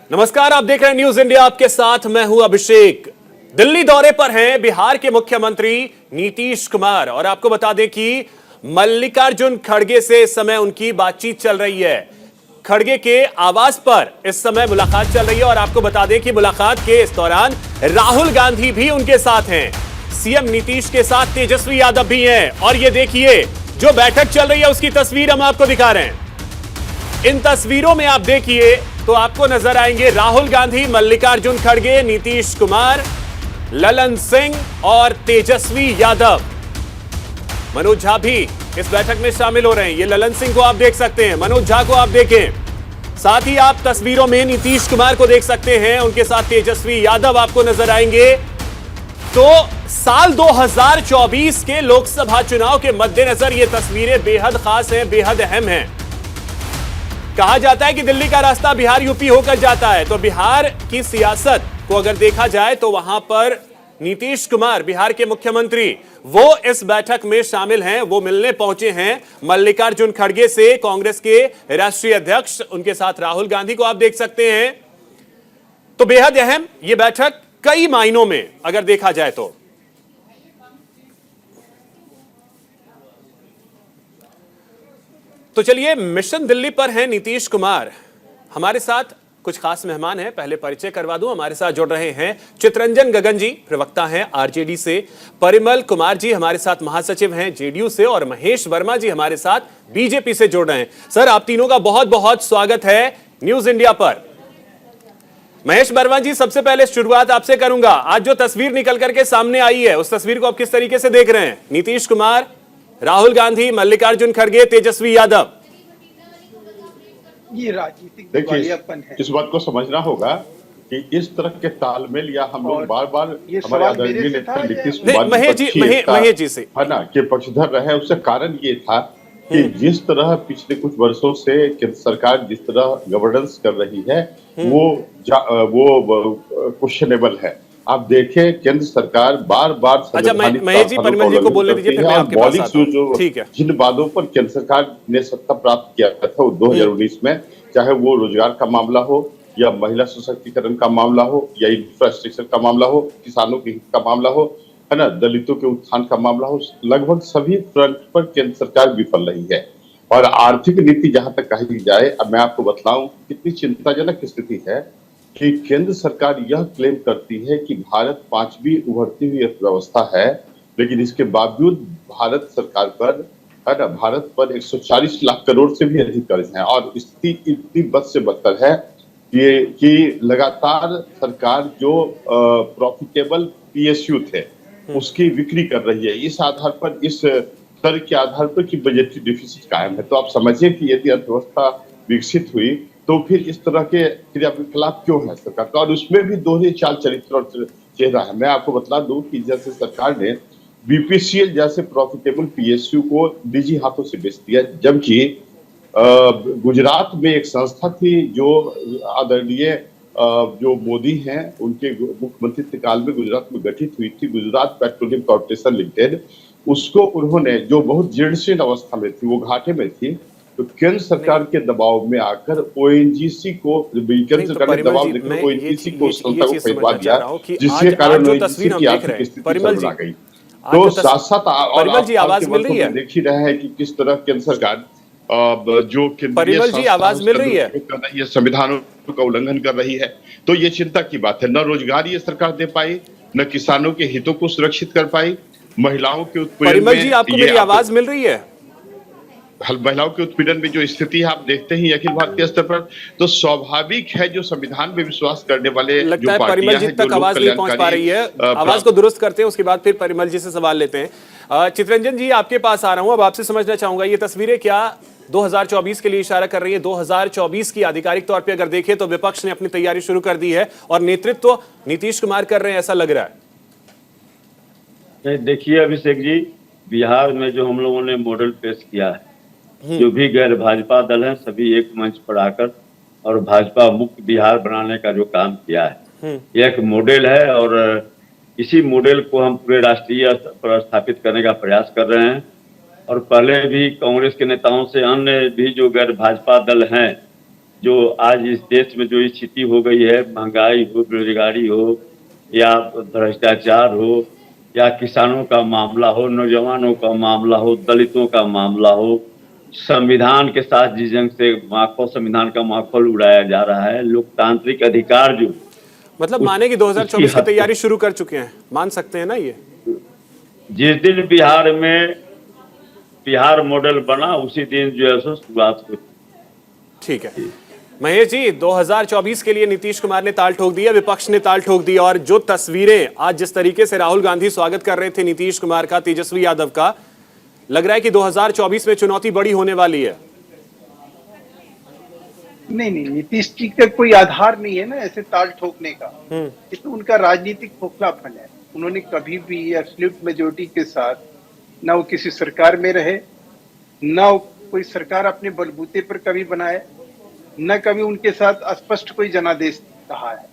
नमस्कार, आप देख रहे हैं न्यूज इंडिया, आपके साथ मैं हूं अभिषेक। दिल्ली दौरे पर हैं बिहार के मुख्यमंत्री नीतीश कुमार और आपको बता दें कि मल्लिकार्जुन खड़गे से इस समय उनकी बातचीत चल रही है। खड़गे के आवास पर इस समय मुलाकात चल रही है और आपको बता दें कि मुलाकात के इस दौरान राहुल गांधी भी उनके साथ हैं। सीएम नीतीश के साथ तेजस्वी यादव भी हैं और ये देखिए जो बैठक चल रही है उसकी तस्वीर हम आपको दिखा रहे हैं। इन तस्वीरों में आप देखिए तो आपको नजर आएंगे राहुल गांधी, मल्लिकार्जुन खड़गे, नीतीश कुमार, ललन सिंह और तेजस्वी यादव। मनोज झा भी इस बैठक में शामिल हो रहे हैं। ये ललन सिंह को आप देख सकते हैं, मनोज झा को आप देखें, साथ ही आप तस्वीरों में नीतीश कुमार को देख सकते हैं, उनके साथ तेजस्वी यादव आपको नजर आएंगे। तो साल 2024 के लोकसभा चुनाव के मद्देनजर ये तस्वीरें बेहद खास हैं, बेहद अहम हैं। कहा जाता है कि दिल्ली का रास्ता बिहार यूपी होकर जाता है, तो बिहार की सियासत को अगर देखा जाए तो वहां पर नीतीश कुमार, बिहार के मुख्यमंत्री, वो इस बैठक में शामिल हैं। वो मिलने पहुंचे हैं मल्लिकार्जुन खड़गे से, कांग्रेस के राष्ट्रीय अध्यक्ष, उनके साथ राहुल गांधी को आप देख सकते हैं। तो बेहद अहम ये बैठक कई मायनों में अगर देखा जाए तो चलिए, मिशन दिल्ली पर हैं नीतीश कुमार। हमारे साथ कुछ खास मेहमान हैं, पहले परिचय करवा दूं। हमारे साथ जुड़ रहे हैं चितरंजन गगन जी, प्रवक्ता हैं आरजेडी से, परिमल कुमार जी हमारे साथ महासचिव हैं जेडीयू से, और महेश वर्मा जी हमारे साथ बीजेपी से जुड़ रहे हैं। सर, आप तीनों का बहुत बहुत स्वागत है न्यूज इंडिया पर। महेश वर्मा जी, सबसे पहले शुरुआत आपसे करूंगा। आज जो तस्वीर निकल करके सामने आई है, उस तस्वीर को आप किस तरीके से देख रहे हैं? नीतीश कुमार, राहुल गांधी, मल्लिकार्जुन खड़गे, तेजस्वी यादव। ये राजनीतिक दिवालियापन है। इस बात को समझना होगा कि इस तरह के तालमेल या हम लोग बार बार हमारे आदरणीय नेता नीतीश कुमार महेश जी से है ना के पक्षधर रहे। उसका कारण ये था कि जिस तरह पिछले कुछ वर्षों से केंद्र सरकार जिस तरह गवर्नेंस कर रही है वो क्वेश्चनेबल है। आप देखें, केंद्र सरकार बार बार महेश जी, परिमल जी को बोलने दीजिए, फिर मैं आपके पास आता हूं। ठीक है। जिन वादों पर केंद्र सरकार ने सत्ता प्राप्त किया था 2019 में, चाहे वो रोजगार का मामला हो या महिला सशक्तिकरण का मामला हो या इंफ्रास्ट्रक्चर का मामला हो, किसानों के हित का मामला हो, है ना, दलितों के उत्थान का मामला हो, लगभग सभी फ्रंट पर केंद्र सरकार विफल रही है। और आर्थिक नीति जहां तक कही जाए, अब मैं आपको बतलाऊं कितनी चिंताजनक स्थिति है कि केंद्र सरकार यह क्लेम करती है कि भारत 5वीं उभरती हुई अर्थव्यवस्था है, लेकिन इसके बावजूद भारत सरकार पर, है ना, भारत पर 140 लाख करोड़ से भी अधिक कर्ज है। और स्थिति इतनी बद से बदतर है कि लगातार सरकार जो प्रॉफिटेबल पीएसयू थे उसकी बिक्री कर रही है। इस आधार पर, इस स्तर के आधार पर कि बजटीय डिफिसिट कायम है। तो आप समझिए कि यदि अर्थव्यवस्था विकसित हुई तो फिर इस तरह के क्रियाकलाप क्यों है सरकार का, और उसमें भी दोहरे चाल चरित्र और चेहरा है। मैं आपको बता दूं कि जैसे सरकार ने बीपीसीएल जैसे प्रॉफिटेबल पीएसयू को निजी हाथों से बेच दिया, जबकि गुजरात में एक संस्था थी जो आदरणीय जो मोदी हैं उनके मुख्यमंत्री काल में गुजरात में गठित हुई थी, गुजरात पेट्रोलियम कॉर्पोरेशन लिमिटेड, उसको उन्होंने, जो बहुत जीर्णशीर्ण अवस्था में थी, वो घाटे में थी, तो केंद्र सरकार के दबाव में आकर ओएनजीसी को, केंद्र सरकार ने दबाव देकर ओएनजीसी को संस्था को खरीदवा दिया, जिसके कारण ओएनजीसी की आर्थिक स्थिति गड़बड़ा गई। तो साथ साथ आवाज मिल रही है, देख ही रहे हैं कि किस तरह केंद्र सरकार जो परिमल जी आवाज मिल रही है, संविधानों का उल्लंघन कर रही है। तो ये चिंता की बात है। न रोजगार ये सरकार दे पाई, न किसानों के हितों को सुरक्षित कर पाई, महिलाओं के उत्पीड़न। परिमल जी, आपको मेरी आवाज मिल रही है? महिलाओं के उत्पीड़न में जो स्थिति है आप देखते ही अखिल भारतीय स्तर पर, तो स्वाभाविक है जो संविधान में विश्वास करने वाले, लगता है परिमल जी तक आवाज नहीं पहुंच पा रही है। आवाज को दुरुस्त करते हैं, उसके बाद फिर परिमल जी से सवाल लेते हैं। चितरंजन जी, आपके पास आ रहा हूं। अब आपसे समझना चाहूंगा, ये तस्वीरें क्या 2024 के लिए इशारा कर रही है? 2024 की आधिकारिक तौर पे अगर देखें तो विपक्ष ने अपनी तैयारी शुरू कर दी है और नेतृत्व नीतीश कुमार कर रहे हैं, ऐसा लग रहा है। देखिए अभिषेक जी, बिहार में जो हम लोगों ने मॉडल पेश किया है, जो भी गैर भाजपा दल हैं सभी एक मंच पर आकर और भाजपा मुक्त बिहार बनाने का जो काम किया है, यह एक मॉडल है और इसी मॉडल को हम पूरे राष्ट्रीय स्तर पर स्थापित करने का प्रयास कर रहे हैं। और पहले भी कांग्रेस के नेताओं से अन्य भी जो गैर भाजपा दल हैं जो आज इस देश में जो स्थिति हो गई है, महंगाई हो, बेरोजगारी हो या भ्रष्टाचार हो या किसानों का मामला हो, नौजवानों का मामला हो, दलितों का मामला हो, संविधान के साथ जिस जंग से माखौल संविधान का माखौल उड़ाया जा रहा है, लोकतांत्रिक अधिकार जो मतलब माने कि 2024 की तैयारी शुरू कर चुके हैं, मान सकते हैं ना ये? जिस दिन बिहार में बिहार मॉडल बना उसी दिन जो है सो शुरुआत हुई। ठीक है महेश जी, 2024 के लिए नीतीश कुमार ने ताल ठोक दिया, विपक्ष ने ताल ठोक दी, और जो तस्वीरें आज जिस तरीके से राहुल गांधी स्वागत कर रहे थे नीतीश कुमार का, तेजस्वी यादव का, लग रहा है कि 2024 में चुनौती बड़ी होने वाली है। नहीं, नीतीश जी का कोई आधार नहीं है ना ऐसे ताल ठोकने का। ये तो उनका राजनीतिक खोखलापन है। उन्होंने कभी भी एब्सोल्यूट मेजोरिटी के साथ ना वो किसी सरकार में रहे, ना वो कोई सरकार अपने बलबूते पर कभी बनाए, न कभी उनके साथ स्पष्ट कोई जनादेश रहा है।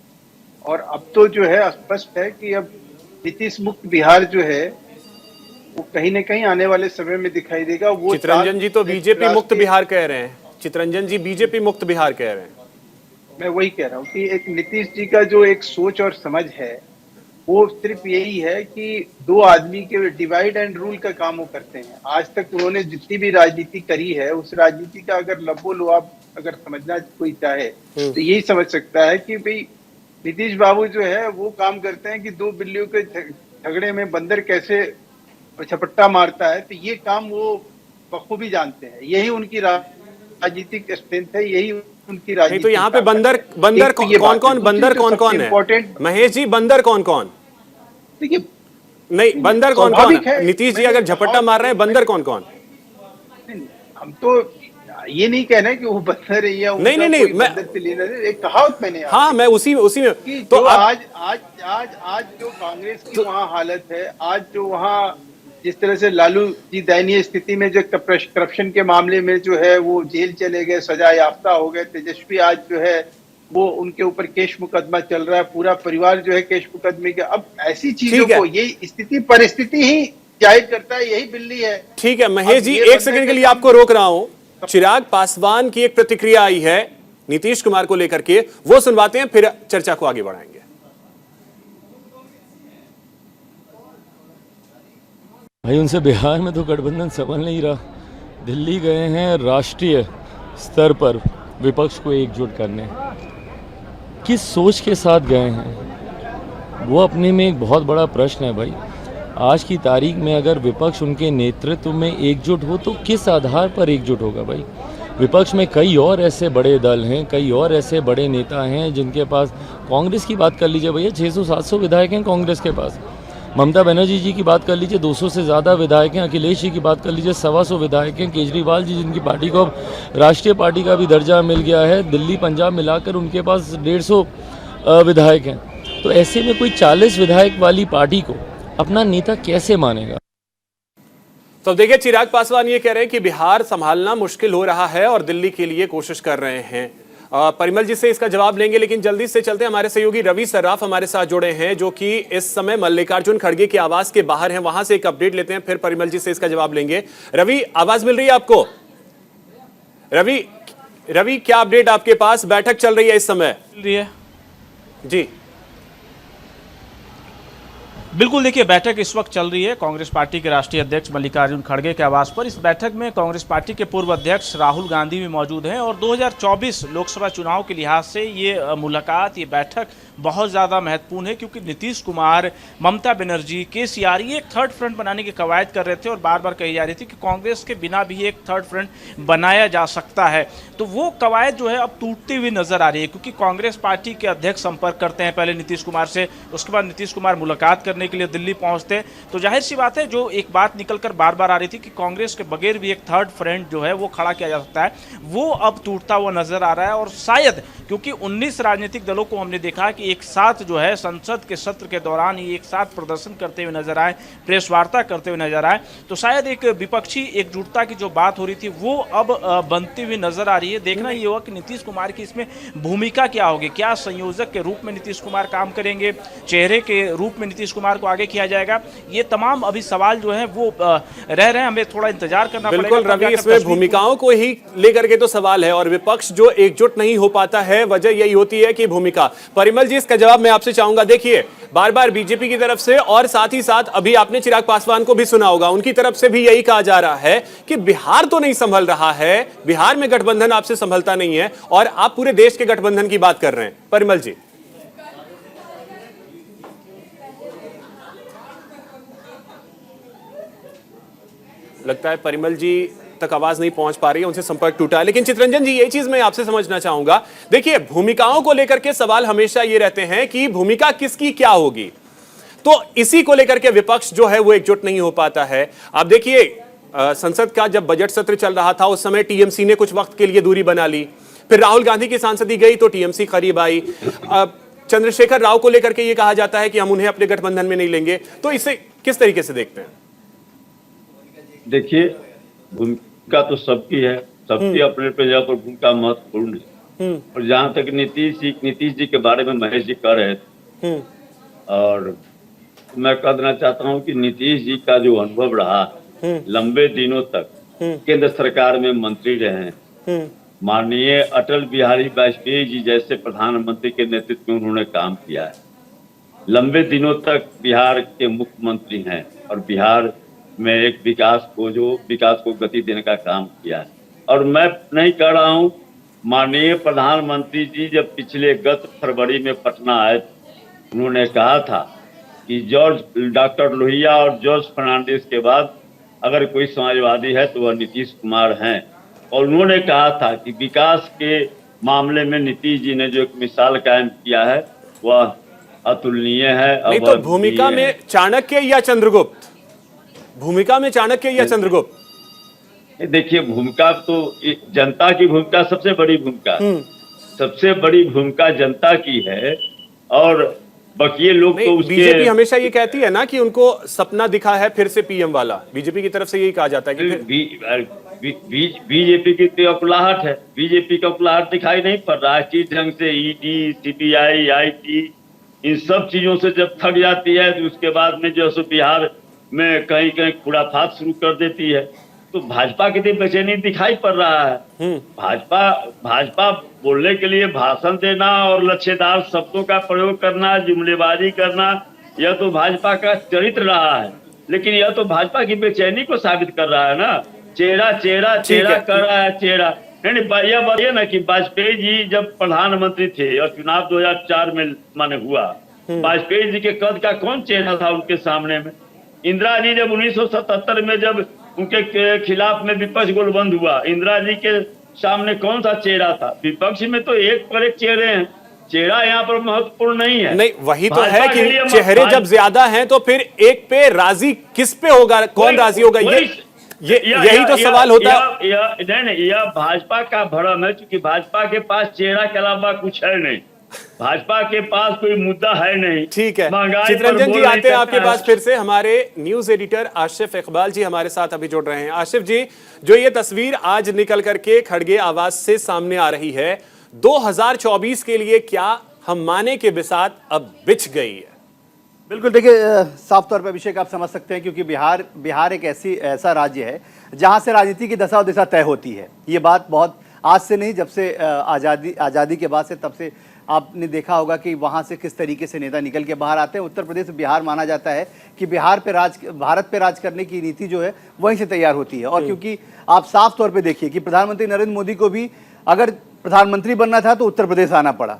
और अब तो जो है स्पष्ट है कि अब नीतीश मुक्त बिहार जो है वो कहीं न कहीं आने वाले समय में दिखाई देगा। वो चितरंजन जी तो बीजेपी मुक्त बिहार कह रहे हैं, चितरंजन जी बीजेपी मुक्त बिहार कह रहे हैं। मैं वही कह रहा हूँ कि एक नीतीश जी का जो एक सोच और समझ है वो सिर्फ यही है कि दो आदमी के डिवाइड एंड रूल का काम वो करते हैं। आज तक उन्होंने जितनी भी राजनीति करी है उस राजनीति का अगर लबो लुआब अगर समझना कोई चाहे तो यही समझ सकता है कि भाई नीतीश बाबू जो है वो काम करते हैं कि दो बिल्लियों के झगड़े में बंदर कैसे झपट्टा मारता है, तो ये काम वो बखूबी जानते हैं। यही उनकी राजनीतिक स्ट्रेंथ है, यही उनकी राजनीति। तो यहाँ पे बंदर कौन कौन है महेश जी? बंदर कौन कौन? देखिए नहीं, बंदर कौन कौन है? नीतीश जी अगर झपट्टा मार रहे हैं, बंदर कौन कौन? हम तो ये नहीं कहना है कि वो बंदर है या नहीं, मैं एक कहावत मैंने हाँ मैं उसी में तो आज जो कांग्रेस की वहाँ हालत है, आज जो वहाँ जिस तरह से लालू जी दयनीय स्थिति में जो करप्शन के मामले में जो है वो जेल चले गए, सजा याफ्ता हो गए, तेजस्वी आज जो है वो उनके ऊपर केस मुकदमा चल रहा है, पूरा परिवार जो है केस मुकदमे के। अब ऐसी चीजों को यही स्थिति परिस्थिति ही जाहिर करता है, यही बिल्ली है। ठीक है महेश जी, एक सेकंड के लिए आपको रोक रहा हूं। चिराग पासवान की एक प्रतिक्रिया आई है नीतीश कुमार को लेकर के, वो सुनवाते हैं, फिर चर्चा को आगे बढ़ाएंगे। भाई उनसे बिहार में तो गठबंधन संभल नहीं रहा। दिल्ली गए हैं राष्ट्रीय स्तर पर विपक्ष को एकजुट करने, किस सोच के साथ गए हैं वो अपने में एक बहुत बड़ा प्रश्न है भाई। आज की तारीख में अगर विपक्ष उनके नेतृत्व में एकजुट हो तो किस आधार पर एकजुट होगा भाई? विपक्ष में कई और ऐसे बड़े दल हैं, कई और ऐसे बड़े नेता हैं जिनके पास, कांग्रेस की बात कर लीजिए भैया, 600-700 विधायक हैं कांग्रेस के पास। ममता बनर्जी जी की बात कर लीजिए, 200 से ज़्यादा विधायक हैं। अखिलेश जी की बात कर लीजिए, 125 विधायक हैं। केजरीवाल जी जिनकी पार्टी को अब राष्ट्रीय पार्टी का भी दर्जा मिल गया है, दिल्ली पंजाब मिलाकर उनके पास 150 विधायक हैं। तो ऐसे में कोई 40 विधायक वाली पार्टी को अपना नेता कैसे मानेगा? तो देखिए, चिराग पासवान ये कह रहे हैं कि बिहार संभालना मुश्किल हो रहा है और दिल्ली के लिए कोशिश कर रहे हैं। परिमल जी से इसका जवाब लेंगे, लेकिन जल्दी से चलते हैं। हमारे सहयोगी रवि सर्राफ हमारे साथ जुड़े हैं, जो कि इस समय मल्लिकार्जुन खड़गे के आवास के बाहर हैं। वहां से एक अपडेट लेते हैं, फिर परिमल जी से इसका जवाब लेंगे। रवि, आवाज मिल रही है आपको? रवि क्या अपडेट आपके पास? बैठक चल रही है इस समय? मिल रही है जी बिल्कुल। देखिए, बैठक इस वक्त चल रही है कांग्रेस पार्टी के राष्ट्रीय अध्यक्ष मल्लिकार्जुन खड़गे के आवास पर। इस बैठक में कांग्रेस पार्टी के पूर्व अध्यक्ष राहुल गांधी भी मौजूद हैं और 2024 लोकसभा चुनाव के लिहाज से ये मुलाकात, ये बैठक बहुत ज़्यादा महत्वपूर्ण है, क्योंकि नीतीश कुमार, ममता बनर्जी, केसीआर ये एक थर्ड फ्रंट बनाने की कवायद कर रहे थे और बार बार कही जा रही थी कि कांग्रेस के बिना भी एक थर्ड फ्रंट बनाया जा सकता है। तो वो कवायद जो है अब टूटती हुई नजर आ रही है, क्योंकि कांग्रेस पार्टी के अध्यक्ष संपर्क करते हैं पहले नीतीश कुमार से, उसके बाद नीतीश कुमार मुलाकात करने के लिए दिल्ली पहुंचते। तो जाहिर सी बात है, जो एक बात निकलकर बार बार आ रही थी कि कांग्रेस के बगैर भी एक थर्ड फ्रंट जो है वो खड़ा किया जा सकता है, वो अब टूटता हुआ नजर आ रहा है। और शायद क्योंकि 19 राजनीतिक दलों को हमने देखा कि एक साथ जो है संसद के सत्र के दौरान ये एक साथ प्रदर्शन करते हुए नजर आए, प्रेस वार्ता करते हुए नजर आए, तो शायद एक विपक्षी एकजुटता की जो बात हो रही थी वो अब बनती हुई नजर आ रही है। देखना ये होगा कि नीतीश कुमार की इसमें भूमिका क्या होगी। क्या संयोजक के रूप में नीतीश कुमार काम करेंगे, चेहरे के रूप में नीतीश कुमार कुमार को आगे किया जाएगा? ये तमाम अभी सवाल जो है वो रह रहे हैं, हमें थोड़ा इंतजार करना पड़ेगा। बिल्कुल रवि, इसमें भूमिकाओं को ही लेकर के तो सवाल है और विपक्ष जो एकजुट नहीं हो पाता है, वजह यही होती है कि भूमिका। परिमल जी, इसका जवाब मैं आपसे चाहूंगा। देखिए, बार बार बीजेपी की तरफ से और साथ ही साथ अभी आपने चिराग पासवान को भी सुना होगा, उनकी तरफ से भी यही कहा जा रहा है कि बिहार तो नहीं संभल रहा है, बिहार में गठबंधन आपसे संभलता नहीं है और आप पूरे देश के गठबंधन की बात कर रहे हैं। परिमल जी, लगता है परिमल जी तक आवाज नहीं पहुंच पा रही है, उनसे संपर्क टूटा है। लेकिन चितरंजन जी, ये चीज मैं आपसे समझना चाहूंगा। देखिए, भूमिकाओं को लेकर के सवाल हमेशा ये रहते हैं कि भूमिका किसकी क्या होगी, तो इसी को लेकर के विपक्ष जो है वो एकजुट नहीं हो पाता है। आप देखिए, संसद का जब बजट सत्र चल रहा था उस समय टीएमसी ने कुछ वक्त के लिए दूरी बना ली, फिर राहुल गांधी की सांसदी गई तो टीएमसी करीब आई। चंद्रशेखर राव को लेकर के ये कहा जाता है कि हम उन्हें अपने गठबंधन में नहीं लेंगे, तो इसे किस तरीके से देखते हैं? देखिए, भूमिका तो सबकी है, सबकी अपने अपने जगह पर भूमिका महत्वपूर्ण है। और जहां तक नीतीश जी के बारे में महेश जी कह रहे थे, और मैं कह देना चाहता हूं कि नीतीश जी का जो अनुभव रहा, लंबे दिनों तक केंद्र सरकार में मंत्री रहे हैं, माननीय अटल बिहारी वाजपेयी जी जैसे प्रधानमंत्री के नेतृत्व में उन्होंने काम किया है, लंबे दिनों तक बिहार के मुख्यमंत्री हैं और बिहार में एक विकास को गति देने का काम किया है। और मैं नहीं कह रहा हूं, माननीय प्रधानमंत्री जी जब पिछले गत फरवरी में पटना आए, उन्होंने कहा था कि डॉक्टर लोहिया और जॉर्ज फर्नांडिस के बाद अगर कोई समाजवादी है तो वह नीतीश कुमार हैं। और उन्होंने कहा था कि विकास के मामले में नीतीश जी ने जो एक मिसाल कायम किया है वह अतुलनीय है। नहीं तो भूमिका में चाणक्य या चंद्रगुप्त, भूमिका में चाणक्य या चंद्रगुप्त? देखिए, भूमिका तो जनता की भूमिका सबसे बड़ी भूमिका, सबसे बड़ी भूमिका जनता की है। और बाकी लोग तो उसके बीजेपी हमेशा ये कहती है ना कि उनको सपना दिखा है फिर से पीएम वाला, बीजेपी की तरफ से यही कहा जाता है कि बीजेपी की तो अकुलाहट है, बीजेपी का अकुलाहट दिखाई नहीं पड़ रहा है। किस ढंग से ईडी, सीबीआई, आईटी इन सब चीजों से जब थक जाती है तो उसके बाद में जो है बिहार में कहीं कहीं खुराफात शुरू कर देती है, तो भाजपा की तो बेचैनी दिखाई पड़ रहा है। भाजपा बोलने के लिए भाषण देना और लच्छेदार शब्दों का प्रयोग करना, जुमलेबाजी करना, यह तो भाजपा का चरित्र रहा है। लेकिन यह तो भाजपा की बेचैनी को साबित कर रहा है ना। चेहरा कर रहा है, चेहरा नहीं। यह बताइए ना कि वाजपेयी जी जब प्रधानमंत्री थे और चुनाव 2004 में माने हुआ, वाजपेयी जी के कद का कौन चेहरा था उनके सामने में? इंदिरा जी जब 1977 में जब उनके खिलाफ में विपक्ष गोलबंद हुआ, इंदिरा जी के सामने कौन सा चेहरा था? विपक्ष में तो एक पर एक चेहरे हैं, चेहरा यहाँ पर महत्वपूर्ण नहीं है। नहीं, वही तो है कि चेहरे जब ज्यादा हैं तो फिर एक पे राजी किस पे होगा, कौन राजी होगा? यही तो सवाल होता है। यह भाजपा का भ्रम है, क्योंकि भाजपा के पास चेहरा के अलावा कुछ है नहीं, भाजपा के पास कोई मुद्दा है नहीं। ठीक है, चितरंजन जी आते हैं आपके पास फिर से। हमारे न्यूज एडिटर आशिफ इकबाल जी हमारे साथ अभी जुड़ रहे हैं। आशिफ जी, जो ये तस्वीर आज निकल करके खड़गे आवाज से सामने आ रही है, 2024 के लिए क्या हम माने के बिसात अब बिछ गई है? बिल्कुल, देखिए साफ तौर पर अभिषेक आप समझ सकते हैं, क्योंकि बिहार एक ऐसा राज्य है जहां से राजनीति की दशा और दिशा तय होती है। ये बात बहुत आज से नहीं, जब से आज़ादी के बाद से, तब से आपने देखा होगा कि वहाँ से किस तरीके से नेता निकल के बाहर आते हैं। उत्तर प्रदेश बिहार माना जाता है कि भारत पे राज करने की नीति जो है वहीं से तैयार होती है। और क्योंकि आप साफ तौर पे देखिए कि प्रधानमंत्री नरेंद्र मोदी को भी अगर प्रधानमंत्री बनना था तो उत्तर प्रदेश आना पड़ा,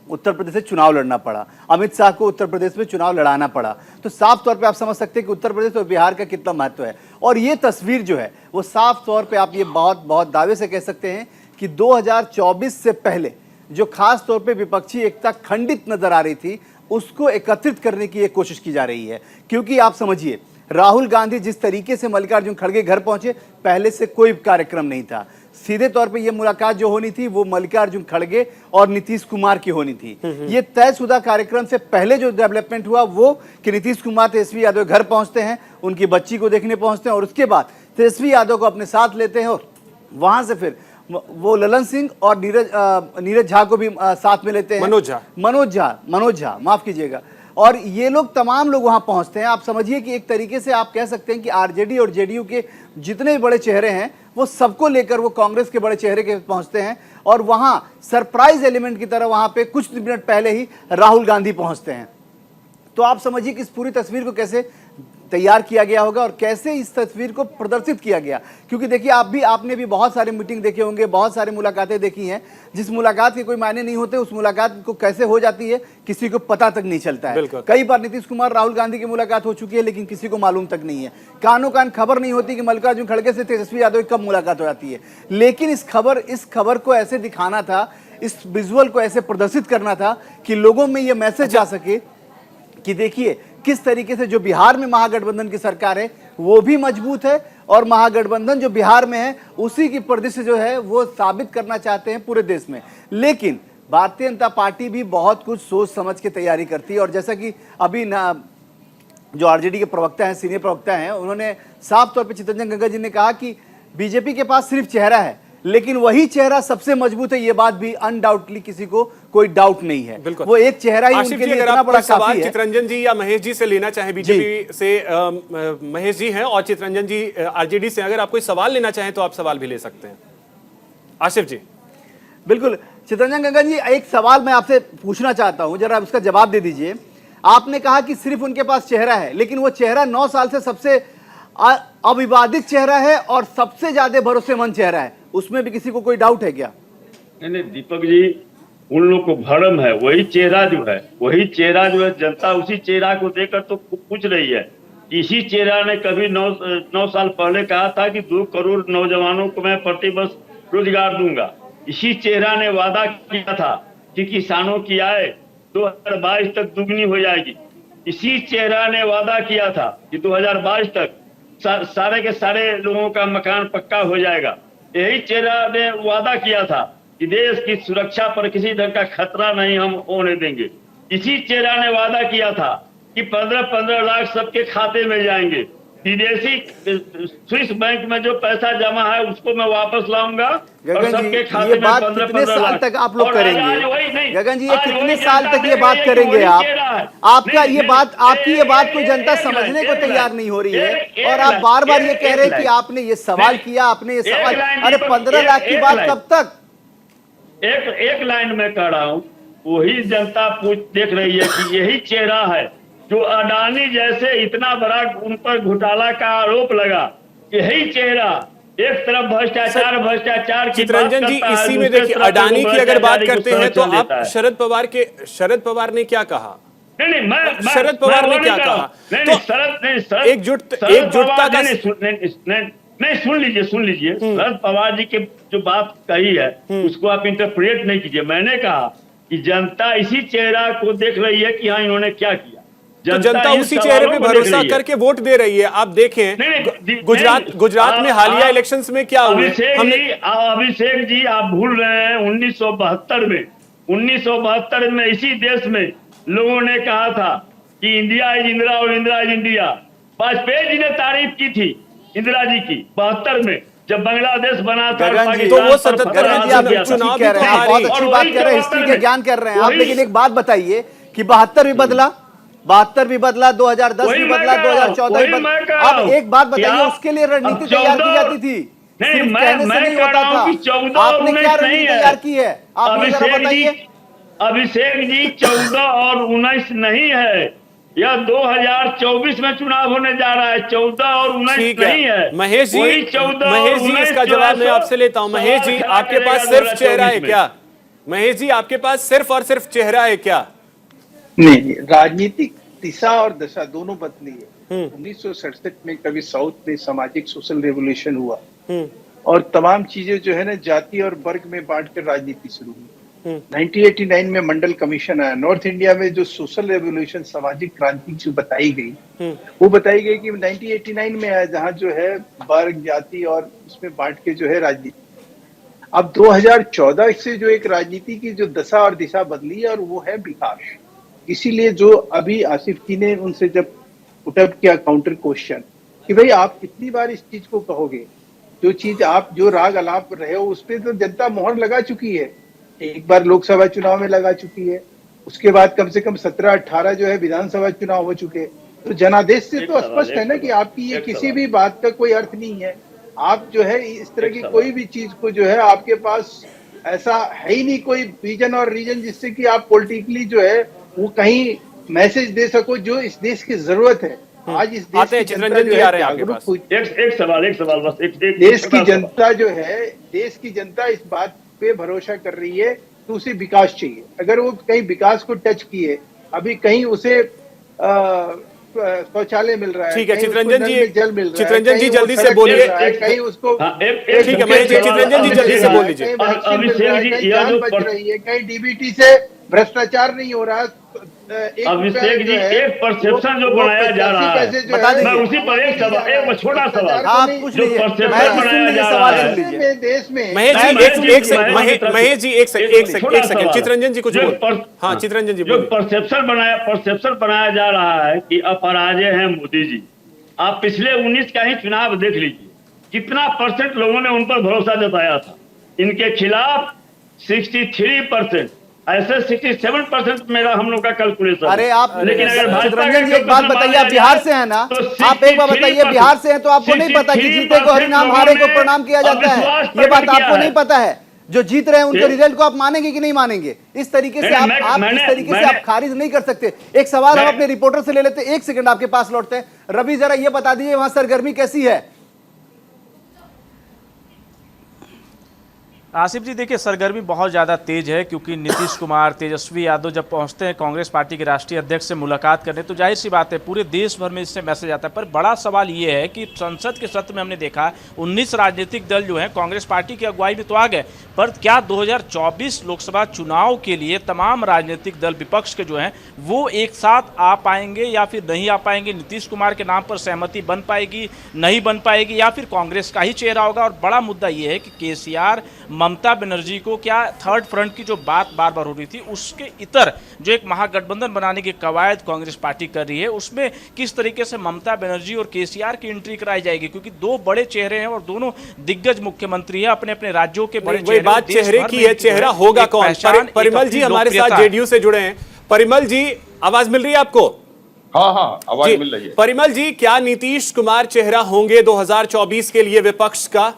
उत्तर प्रदेश से चुनाव लड़ना पड़ा, अमित शाह को उत्तर प्रदेश में चुनाव लड़ाना पड़ा। तो साफ तौर पे आप समझ सकते हैं कि उत्तर प्रदेश और बिहार का कितना महत्व है। और ये तस्वीर जो है वो साफ तौर पे आप ये बहुत दावे से कह सकते हैं कि 2024 से पहले जो खास तौर पे विपक्षी एकता खंडित नजर आ रही थी, उसको एकत्रित करने की एक कोशिश की जा रही है। क्योंकि आप समझिए, राहुल गांधी जिस तरीके से मल्लिकार्जुन खड़गे घर पहुंचे, पहले से कोई कार्यक्रम नहीं था। सीधे तौर पे ये मुलाकात जो होनी थी वो मल्लिकार्जुन खड़गे और नीतीश कुमार की होनी थी। ये तयशुदा कार्यक्रम से पहले जो डेवलपमेंट हुआ वो कि नीतीश कुमार तेजस्वी यादव घर पहुंचते हैं, उनकी बच्ची को देखने पहुंचते हैं और उसके बाद तेजस्वी यादव को अपने साथ लेते हैं और वहां से फिर वो ललन सिंह और नीरज झा को भी साथ में लेते हैं। मनोज झा, माफ कीजिएगा। और ये लोग तमाम लोग वहां पहुंचते हैं। आप समझिए कि एक तरीके से आप कह सकते हैं कि आरजेडी और जेडीयू के जितने भी बड़े चेहरे हैं वो सबको लेकर वो कांग्रेस के बड़े चेहरे के पहुंचते हैं, और वहां सरप्राइज एलिमेंट की तरह वहां पे कुछ मिनट पहले ही राहुल गांधी पहुंचते हैं। तो आप समझिए कि इस पूरी तस्वीर को कैसे तैयार किया गया होगा और कैसे इस तस्वीर को प्रदर्शित किया गया। क्योंकि देखिए आपने भी बहुत सारे मीटिंग देखे होंगे, बहुत सारी मुलाकातें देखी हैं, जिस मुलाकात के कोई मायने नहीं होते उस मुलाकात को कैसे हो जाती है किसी को पता तक नहीं चलता है। कई बार नीतीश कुमार राहुल गांधी की मुलाकात हो चुकी है लेकिन किसी को मालूम तक नहीं है, कानों कान खबर नहीं होती कि मल्लिकार्जुन खड़गे से तेजस्वी यादव की कब मुलाकात हो जाती है। लेकिन इस खबर को ऐसे दिखाना था, इस विजुअल को ऐसे प्रदर्शित करना था कि लोगों में यह मैसेज जा सके कि देखिए किस तरीके से जो बिहार में महागठबंधन की सरकार है वो भी मजबूत है, और महागठबंधन जो बिहार में है उसी की परिदृश्य जो है वो साबित करना चाहते हैं पूरे देश में। लेकिन भारतीय जनता पार्टी भी बहुत कुछ सोच समझ के तैयारी करती है, और जैसा कि अभी जो आरजेडी के प्रवक्ता हैं, सीनियर प्रवक्ता हैं, उन्होंने साफ तौर पर चितरंजन गंगा जी ने कहा कि बीजेपी के पास सिर्फ चेहरा है लेकिन वही चेहरा सबसे मजबूत है, ये बात भी अनडाउटली किसी को कोई डाउट नहीं है। वो एक चेहरा ही उनके लिए इतना बड़ा काफी है। चितरंजन जी या महेश जी से लेना चाहे बीजेपी से, महेश जी हैं और चितरंजन जी आरजेडी से, अगर आप कोई सवाल लेना चाहें तो आप सवाल भी ले सकते हैं। आसिफ जी। बिल्कुल चितरंजन गंगा जी, एक सवाल मैं आपसे पूछना चाहता हूं, जरा उसका जवाब दे दीजिए। आपने कहा कि सिर्फ उनके पास चेहरा है, लेकिन वो चेहरा 9 साल से सबसे अविवादित चेहरा है और सबसे ज्यादा भरोसेमंद चेहरा है, उसमें भी किसी को कोई डाउट है क्या? नहीं दीपक जी, उन लोग को भ्रम है। वही चेहरा जो है जनता उसी चेहरा को देखकर तो पूछ रही है। इसी चेहरा ने कभी 9 साल पहले कहा था कि 2 करोड़ नौजवानों को मैं प्रतिवर्ष रोजगार दूंगा। इसी चेहरा ने वादा किया था कि किसानों की आय 2022 तक दुगनी हो जाएगी। इसी चेहरा ने वादा किया था कि 2022 तक सारे के सारे लोगों का मकान पक्का हो जाएगा। यही चेहरा ने वादा किया था कि देश की सुरक्षा पर किसी तरह का खतरा नहीं हम होने देंगे। इसी चेहरा ने वादा किया था कि 15-15 लाख सबके खाते में जाएंगे। विदेशी स्विस बैंक में जो पैसा जमा है उसको मैं वापस लाऊंगा और सबके खाते में 15-15 लाख तक आप लोग करेंगे। गगन जी, ये कितने साल तक ये बात करेंगे आप? आपकी ये बात कोई जनता समझने को तैयार नहीं हो रही है, और आप बार बार ये कह रहे हैं कि आपने ये सवाल किया, आपने ये सवाल, अरे 15 लाख की बात कब तक? एक लाइन में कह रहा हूँ, वही जनता देख रही है कि यही चेहरा है जो अडानी जैसे इतना बड़ा उन पर घोटाला का आरोप लगा। यही चेहरा एक तरफ भ्रष्टाचार की चितरंजन जी, इसी में देखिए अडानी की अगर बात करते हैं तो आप शरद पवार ने क्या कहा? नहीं मैं शरद पवार ने क्या कहा? एकजुटता का नहीं, सुन लीजिए शरद पवार जी के जो बात कही है उसको आप इंटरप्रेट नहीं कीजिए। मैंने कहा कि जनता इसी चेहरा को देख रही है कि हाँ इन्होंने क्या किया। तो जनता उसी चेहरे पे भरोसा करके वोट दे रही है। आप देखें गुजरात में हालिया इलेक्शंस में क्या हुआ। अभिषेक जी, आप भूल रहे हैं 1972 में इसी देश में लोगों ने कहा था कि इंडिया इज इंदिरा और इंदिरा इज इंडिया। वाजपेयी जी ने तारीफ की थी इंदिरा जी की 72 में, जब बांग्लादेश बना था। तो वो 77 में चुनाव कह रहे हैं, बहुत अच्छी बात कर रहे हैं, हिस्ट्री के ज्ञान कर रहे हैं आप। लेकिन एक बात बताइए कि 72 भी बदला, 2010 भी बदला, 2014 भी बदला। अब एक बात बताइए, उसके लिए रणनीति तैयार की जाती थी, सिर्फ कहने से नहीं होता था। आपने क्या रणनीति तैयार की है, आप जरा बताइए। अभिषेक जी 14 और 19 नहीं है, यह 2024 में चुनाव होने जा रहा है। 14 और 19 नहीं है। महेश जी, इसका जवाब मैं आपसे लेता हूं। महेश जी, आपके पास सिर्फ चेहरा है क्या? महेश जी, आपके पास सिर्फ और सिर्फ चेहरा है क्या? नहीं, राजनीतिक दिशा और दशा दोनों बदली है। 1967 में कभी साउथ में सामाजिक सोशल रेवोल्यूशन हुआ और तमाम चीजें जो है ना जाति और वर्ग में बांटकर राजनीति शुरू हुई। 1989 में मंडल कमीशन आया। नॉर्थ इंडिया में जो सोशल रेवोल्यूशन, सामाजिक क्रांति जो बताई गई, वो बताई गई कि 1989 में आया, जहां जो है वर्ग, जाति और उसमें बांट के जो है राजनीति। अब 2014 से जो एक राजनीति की जो दशा और दिशा बदली है, और वो है विकास। इसीलिए जो अभी आसिफ जी ने उनसे जब पुटअप किया काउंटर क्वेश्चन कि भाई आप कितनी बार इस चीज को कहोगे, जो चीज आप जो राग अलाप रहे हो उस पर तो जनता मोहर लगा चुकी है। एक बार लोकसभा चुनाव में लगा चुकी है, उसके बाद कम से कम 17-18 जो है विधानसभा चुनाव हो चुके। तो जनादेश से तो स्पष्ट है ना कि आपकी ये किसी भी बात का कोई अर्थ नहीं है। आप जो है इस तरह की कोई भी चीज को जो है आपके पास ऐसा है ही नहीं कोई विजन और रीजन जिससे कि आप पॉलिटिकली जो है वो कहीं मैसेज दे सको जो इस देश की जरूरत है। आज इस देश की जनता जो है जागरूक हुई। एक सवाल बस एक देश की जनता जो है, देश की जनता इस बात पे भरोसा कर रही है कि उसे विकास चाहिए। अगर वो कहीं विकास को टच किए, अभी कहीं उसे शौचालय मिल रहा है, ठीक है चितरंजन जी, जल मिल रहा है, चितरंजन जी कहीं वो जल्दी से सड़क बोलिए। मिल रहा है, कहीं उसको ठीक है महेश जी, चितरंजन जी जल्दी से बोल लीजिए। कहीं जान बच रही है, कहीं डीबीटी से भ्रष्टाचार नहीं हो रहा। अभिषेक जी, एक परसेप्शन जो बनाया जा रहा है, बता दीजिए। मैं उसी पर एक छोटा सवाल, आप पूछ लीजिए, परसेप्शन महेश जी सुन बनाया लीजिए, जा सवाल रहा सुन है। लीजिए। देश में महेश जी महेश जी एक सेकंड, चितरंजन जी कुछ बोल। हाँ चितरंजन जी जो बोलिए। परसेप्शन बनाया जा रहा है कि अपराजय हैं मोदी जी। आप पिछले 19 का ही चुनाव देख लीजिए, कितना % लोगों ने उन पर भरोसा जताया था। इनके खिलाफ 63%, ऐसे 67% मेरा हम लोग का कैलकुलेशन। अरे आप, लेकिन अगर भाजपा चितरंजन जी एक बात बताइए, आप बिहार से हैं ना? आप एक बात बताइए, बिहार से हैं तो आपको नहीं पता कि जीते को हरिनाम, हारे को प्रणाम किया जाता है? ये बात आपको नहीं पता है? जो जीत रहे हैं उनके रिजल्ट को आप मानेंगे कि नहीं मानेंगे? इस तरीके से आप खारिज नहीं कर सकते। एक सवाल हम अपने रिपोर्टर से ले लेते हैं, 1 सेकंड आपके पास लौटते हैं। रवि जरा ये बता दीजिए वहां सरगर्मी कैसी है? आसिफ जी देखिए, सरगर्मी बहुत ज़्यादा तेज है क्योंकि नीतीश कुमार, तेजस्वी यादव जब पहुंचते हैं कांग्रेस पार्टी के राष्ट्रीय अध्यक्ष से मुलाकात करने, तो जाहिर सी बात है पूरे देश भर में इससे मैसेज आता है। पर बड़ा सवाल ये है कि संसद के सत्र में हमने देखा 19 राजनीतिक दल जो हैं कांग्रेस पार्टी की अगुवाई में तो आ गए, पर क्या 2024 लोकसभा चुनाव के लिए तमाम राजनीतिक दल विपक्ष के जो हैं वो एक साथ आ पाएंगे या फिर नहीं आ पाएंगे? नीतीश कुमार के नाम पर सहमति बन पाएगी, नहीं बन पाएगी, या फिर कांग्रेस का ही चेहरा होगा? और बड़ा मुद्दा ये है कि केसीआर, ममता बनर्जी को क्या थर्ड फ्रंट की जो बात बार बार हो रही थी उसके इतर जो एक महागठबंधन बनाने की कवायद कांग्रेस पार्टी कर रही है, उसमें किस तरीके से ममता बनर्जी और केसीआर की एंट्री कराई जाएगी? क्योंकि दो बड़े चेहरे हैं और दोनों दिग्गज मुख्यमंत्री हैं, अपने अपने राज्यों के बड़े चेहरे। बात चेहरे की है, चेहरा होगा कौन? परिमल जी हमारे साथ जेडीयू से जुड़े हैं। परिमल जी आवाज मिल रही है आपको? हाँ आवाज मिल रही है। परिमल जी, क्या नीतीश कुमार चेहरा होंगे 2024 के लिए विपक्ष का?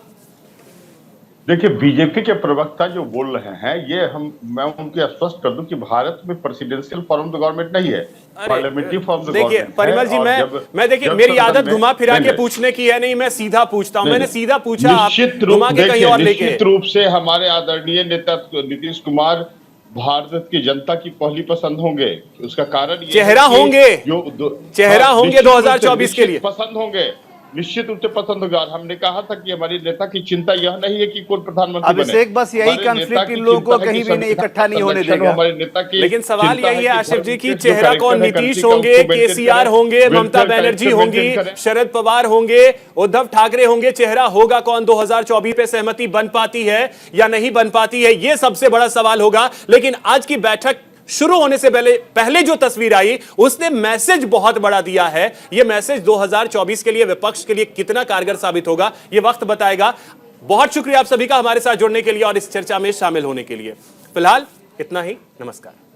देखिए, बीजेपी के प्रवक्ता जो बोल रहे हैं, ये मैं उनके स्पष्ट कर दूं कि भारत में प्रेसिडेंशियल फॉर्म ऑफ गवर्नमेंट नहीं है, पार्लियामेंट्री फॉर्म ऑफ गवर्नमेंट। देखिए परिमल जी, मैं देखिए मेरी आदत घुमा फिरा के पूछने की है, नहीं मैं सीधा पूछता हूं। मैंने सीधा पूछा, आप घुमा के कहीं और लेके। निश्चित रूप से हमारे आदरणीय नेता नीतीश कुमार भारत की जनता की पहली पसंद होंगे। उसका कारण चेहरा होंगे, चेहरा होंगे 2024 के लिए पसंद होंगे, निश्चित रूप से पसंद होगा। और हमने कहा था कि हमारी नेता की चिंता यह नहीं है कि कौन प्रधानमंत्री बने। अभिषेक बस यही कॉन्फ्लिक्ट इन लोगों को कहीं भी नहीं इकट्ठा नहीं होने देगा। हमारे नेता की लेकिन सवाल यही है आसिफ जी की चेहरा कौन? नीतीश होंगे, केसीआर होंगे, ममता बनर्जी होंगी, शरद पवार होंगे, उद्धव ठाकरे होंगे, चेहरा होगा कौन? 2024 पे सहमति बन पाती है या नहीं बन पाती है, यह सबसे बड़ा सवाल होगा। लेकिन आज की बैठक शुरू होने से पहले जो तस्वीर आई उसने मैसेज बहुत बड़ा दिया है। यह मैसेज 2024 के लिए विपक्ष के लिए कितना कारगर साबित होगा, यह वक्त बताएगा। बहुत शुक्रिया आप सभी का हमारे साथ जुड़ने के लिए और इस चर्चा में शामिल होने के लिए। फिलहाल इतना ही, नमस्कार।